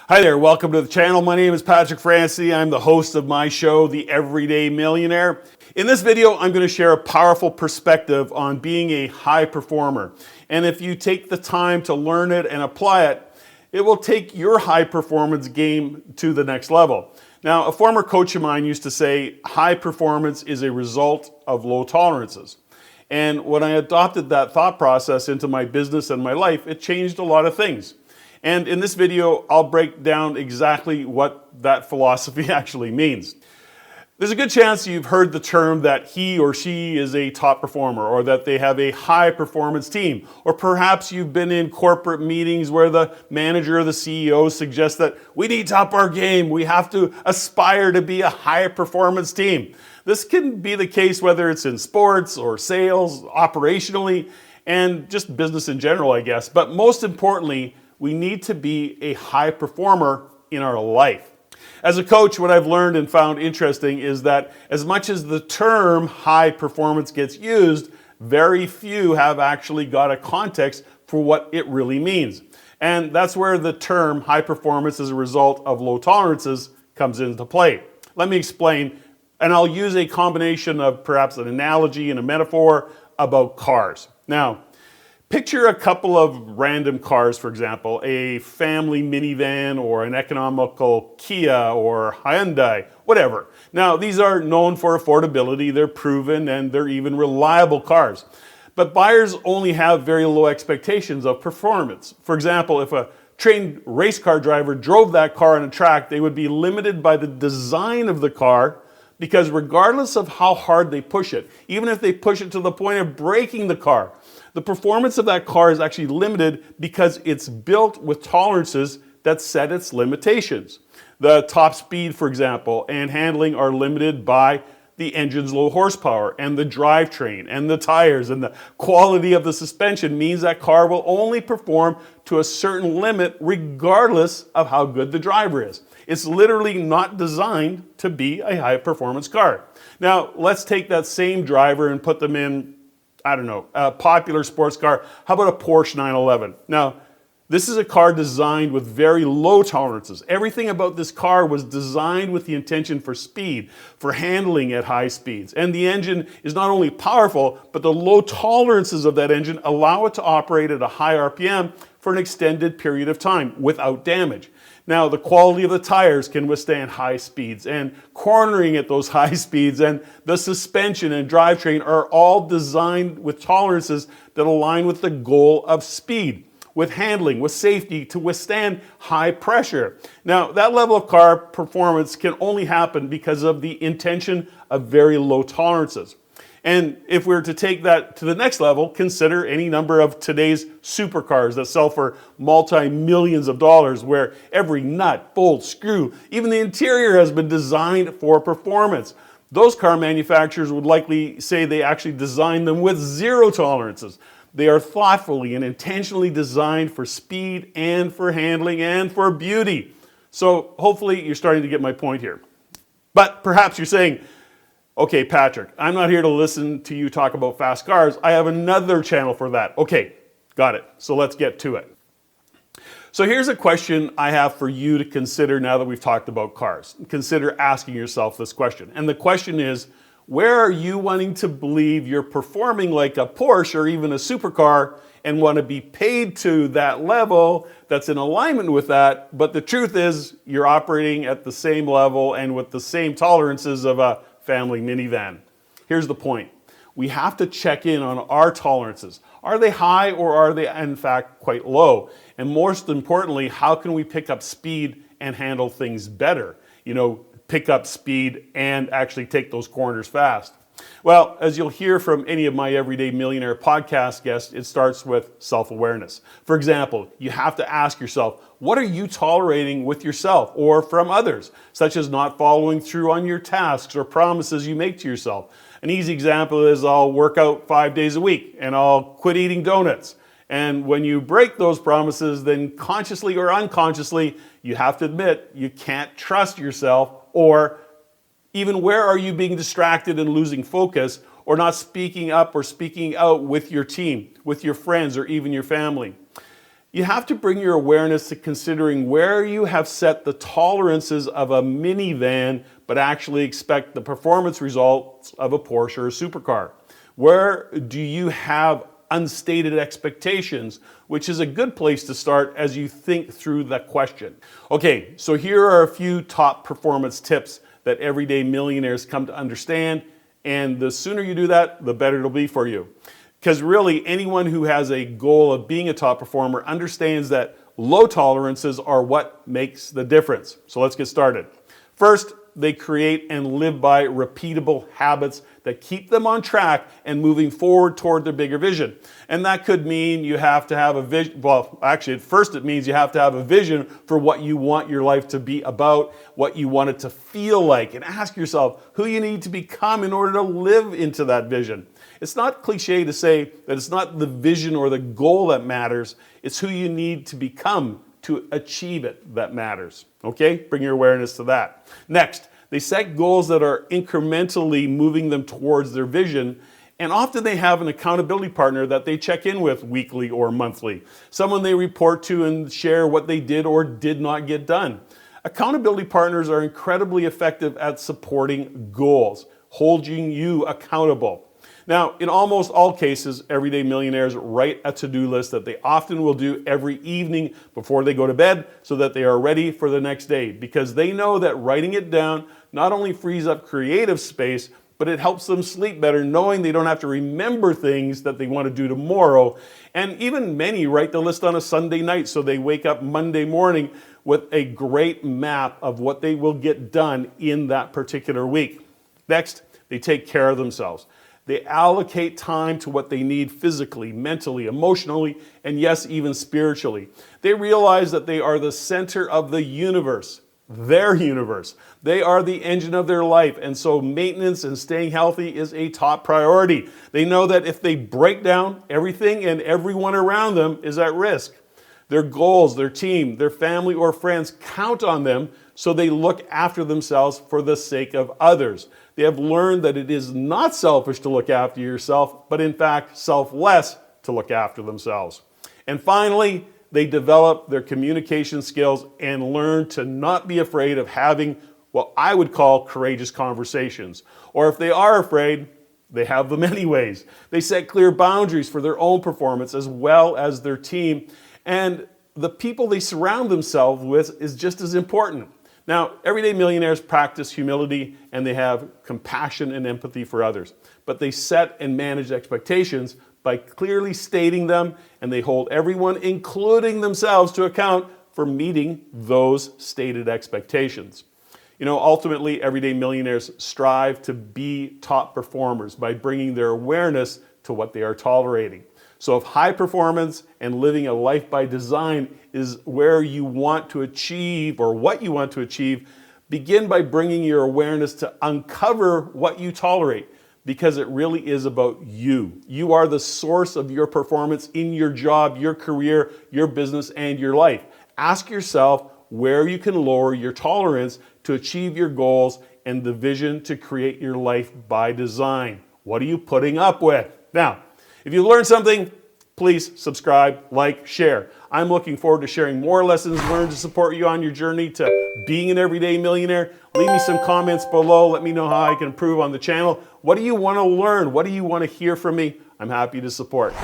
Hi there, welcome to the channel. My name is Patrick Francie. I'm the host of my show, The Everyday Millionaire. In this video, I'm going to share a powerful perspective on being a high performer. And if you take the time to learn it and apply it, it will take your high performance game to the next level. Now, a former coach of mine used to say, high performance is a result of low tolerances. And when I adopted that thought process into my business and my life, it changed a lot of things. And in this video, I'll break down exactly what that philosophy actually means. There's a good chance you've heard the term that he or she is a top performer, or that they have a high performance team. Or perhaps you've been in corporate meetings where the manager or the CEO suggests that we need to up our game, we have to aspire to be a high performance team. This can be the case whether it's in sports or sales, operationally, and just business in general, I guess. But most importantly, we need to be a high performer in our life. As a coach, what I've learned and found interesting is that as much as the term high performance gets used, very few have actually got a context for what it really means. And that's where the term high performance as a result of low tolerances comes into play. Let me explain, and I'll use a combination of perhaps an analogy and a metaphor about cars. Now, picture a couple of random cars, for example, a family minivan or an economical Kia or Hyundai, whatever. Now, these are known for affordability, they're proven, and they're even reliable cars. But buyers only have very low expectations of performance. For example, if a trained race car driver drove that car on a track, they would be limited by the design of the car, because regardless of how hard they push it, even if they push it to the point of breaking the car, the performance of that car is actually limited because it's built with tolerances that set its limitations. The top speed, for example, and handling are limited by the engine's low horsepower and the drivetrain and the tires, and the quality of the suspension means that car will only perform to a certain limit regardless of how good the driver is. It's literally not designed to be a high performance car. Now, let's take that same driver and put them in, I don't know, a popular sports car. How about a Porsche 911? Now, this is a car designed with very low tolerances. Everything about this car was designed with the intention for speed, for handling at high speeds. And the engine is not only powerful, but the low tolerances of that engine allow it to operate at a high RPM for an extended period of time without damage. Now, the quality of the tires can withstand high speeds, and cornering at those high speeds, and the suspension and drivetrain are all designed with tolerances that align with the goal of speed, with handling, with safety, to withstand high pressure. Now, that level of car performance can only happen because of the intention of very low tolerances. And if we were to take that to the next level, consider any number of today's supercars that sell for multi-millions of dollars, where every nut, bolt, screw, even the interior has been designed for performance. Those car manufacturers would likely say they actually designed them with zero tolerances. They are thoughtfully and intentionally designed for speed and for handling and for beauty. So hopefully you're starting to get my point here. But perhaps you're saying, okay, Patrick, I'm not here to listen to you talk about fast cars. I have another channel for that. Okay, got it. So let's get to it. So here's a question I have for you to consider now that we've talked about cars. Consider asking yourself this question. And the question is, where are you wanting to believe you're performing like a Porsche or even a supercar and want to be paid to that level that's in alignment with that, but the truth is you're operating at the same level and with the same tolerances of a family minivan? Here's the point. We have to check in on our tolerances. Are they high, or are they in fact quite low? And most importantly, how can we pick up speed and handle things better? Pick up speed and actually take those corners fast. Well, as you'll hear from any of my Everyday Millionaire podcast guests, it starts with self-awareness. For example, you have to ask yourself, what are you tolerating with yourself or from others, such as not following through on your tasks or promises you make to yourself? An easy example is I'll work out 5 days a week and I'll quit eating donuts. And when you break those promises, then consciously or unconsciously, you have to admit you can't trust yourself, or even where are you being distracted and losing focus, or not speaking up or speaking out with your team, with your friends, or even your family? You have to bring your awareness to considering where you have set the tolerances of a minivan, but actually expect the performance results of a Porsche or a supercar. Where do you have unstated expectations, which is a good place to start as you think through that question. Okay, so here are a few top performance tips that everyday millionaires come to understand, and the sooner you do that, the better it'll be for you. Because really, anyone who has a goal of being a top performer understands that low tolerances are what makes the difference. So let's get started. First, they create and live by repeatable habits that keep them on track and moving forward toward their bigger vision. And that could mean you have to have a vision. Well, actually, at first it means you have to have a vision for what you want your life to be about, what you want it to feel like, and ask yourself who you need to become in order to live into that vision. It's not cliche to say that it's not the vision or the goal that matters, it's who you need to become to achieve it that matters. Okay? Bring your awareness to that. Next, they set goals that are incrementally moving them towards their vision, and often they have an accountability partner that they check in with weekly or monthly, someone they report to and share what they did or did not get done. Accountability partners are incredibly effective at supporting goals, holding you accountable. Now, in almost all cases, everyday millionaires write a to-do list that they often will do every evening before they go to bed so that they are ready for the next day, because they know that writing it down not only frees up creative space, but it helps them sleep better knowing they don't have to remember things that they want to do tomorrow. And even many write the list on a Sunday night so they wake up Monday morning with a great map of what they will get done in that particular week. Next, they take care of themselves. They allocate time to what they need physically, mentally, emotionally, and yes, even spiritually. They realize that they are the center of the universe, their universe. They are the engine of their life, and so maintenance and staying healthy is a top priority. They know that if they break down, everything and everyone around them is at risk. Their goals, their team, their family or friends count on them, so they look after themselves for the sake of others. They have learned that it is not selfish to look after yourself, but in fact, selfless to look after themselves. And finally, they develop their communication skills and learn to not be afraid of having what I would call courageous conversations. Or if they are afraid, they have them anyways. They set clear boundaries for their own performance as well as their team. And the people they surround themselves with is just as important. Now, everyday millionaires practice humility and they have compassion and empathy for others, but they set and manage expectations by clearly stating them, and they hold everyone, including themselves, to account for meeting those stated expectations. You know, ultimately, everyday millionaires strive to be top performers by bringing their awareness to what they are tolerating. So if high performance and living a life by design is where you want to achieve or what you want to achieve, begin by bringing your awareness to uncover what you tolerate, because it really is about you. You are the source of your performance in your job, your career, your business, and your life. Ask yourself where you can lower your tolerance to achieve your goals and the vision to create your life by design. What are you putting up with? Now, if you learned something, please subscribe, like, share. I'm looking forward to sharing more lessons learned to support you on your journey to being an everyday millionaire. Leave me some comments below. Let me know how I can improve on the channel. What do you want to learn? What do you want to hear from me? I'm happy to support.